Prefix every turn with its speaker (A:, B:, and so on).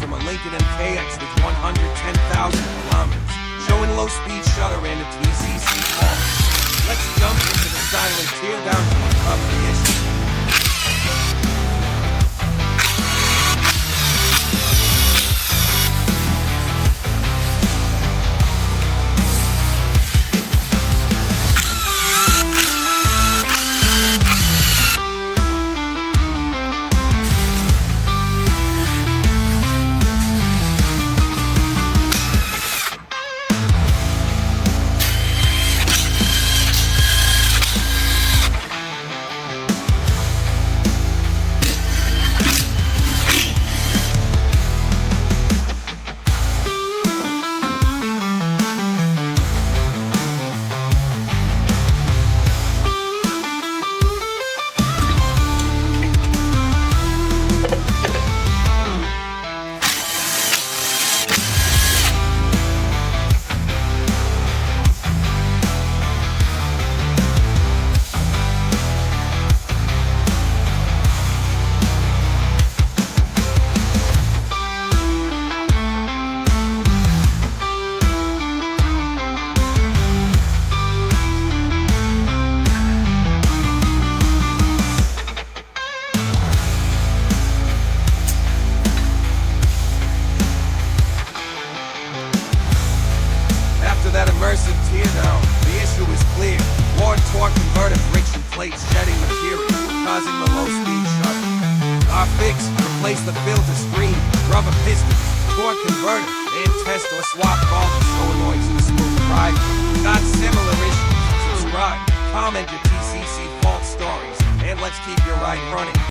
A: from a Lincoln MKX with 110,000 kilometers, showing low-speed shudder and a TCC fault. Let's jump into the silent teardown to uncover the issue. After that immersive teardown, the issue is clear. Worn torque converter friction plates shedding material, causing the low-speed shudder. Our fix: replace the filter screen, rubber pistons, torque converter, and test or swap all the solenoids in a smooth ride. Got similar issues? Subscribe, comment your TCC fault stories, and let's keep your ride running.